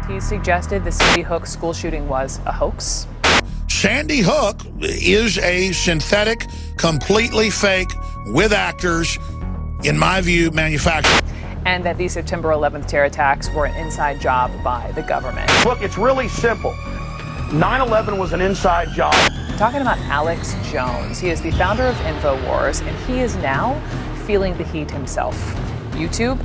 He suggested the Sandy Hook school shooting was a hoax. Sandy Hook is a synthetic, completely fake, with actors, in my view, manufactured. And that the September 11th terror attacks were an inside job by the government. Look, it's really simple. 9/11 was an inside job. Talking about Alex Jones. He is the founder of InfoWars, and he is now feeling the heat himself. YouTube,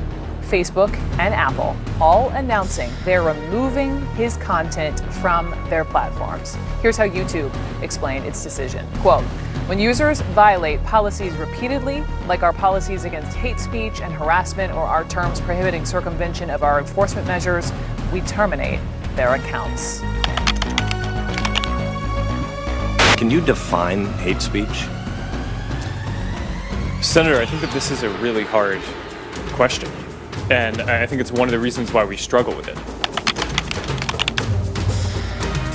Facebook, and Apple all announcing they're removing his content from their platforms. Here's how YouTube explained its decision. Quote, when users violate policies repeatedly, like our policies against hate speech and harassment or our terms prohibiting circumvention of our enforcement measures, we terminate their accounts. Can you define hate speech? Senator, I think that this is a really hard question, and I think it's one of the reasons why we struggle with it.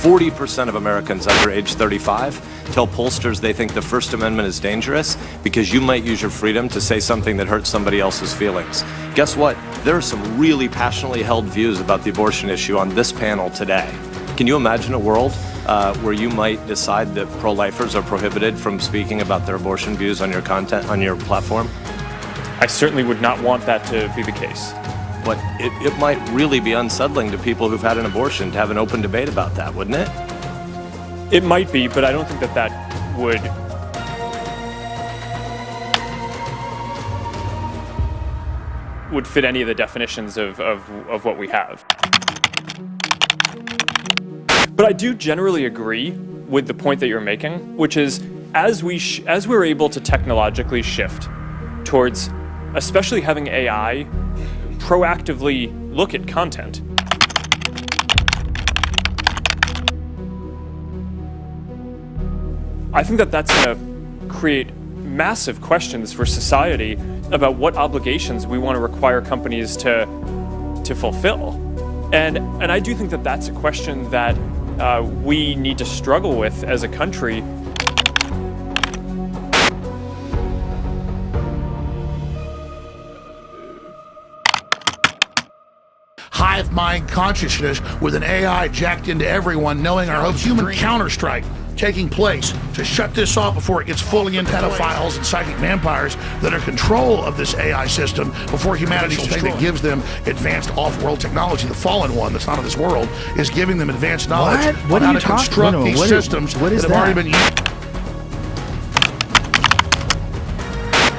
40% of Americans under age 35 tell pollsters they think the First Amendment is dangerous because you might use your freedom to say something that hurts somebody else's feelings. Guess what? There are some really passionately held views about the abortion issue on this panel today. Can you imagine a world where you might decide that pro-lifers are prohibited from speaking about their abortion views on your content, on your platform? I certainly would not want that to be the case. But it might really be unsettling to people who've had an abortion to have an open debate about that, wouldn't it? It might be, but I don't think that that would fit any of the definitions of what we have. But I do generally agree with the point that you're making, which is as we're able to technologically shift towards especially having AI proactively look at content, I think that that's going to create massive questions for society about what obligations we want to require companies to fulfill. And I do think that that's a question that we need to struggle with as a country. Hive mind consciousness with an AI jacked into everyone, knowing our hopes, human counterstrike taking place to shut this off before it gets fully in pedophiles and psychic vampires that are in control of this AI system before humanity's thing that gives them advanced off-world technology. The fallen one that's not of this world is giving them advanced knowledge on how to construct these systems that have already been used.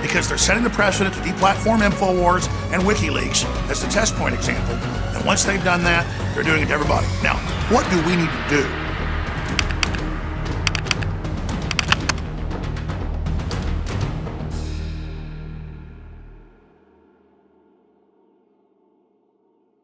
Because they're setting the precedent to deplatform InfoWars and WikiLeaks as the test point example. And once they've done that, they're doing it to everybody. Now, what do we need to do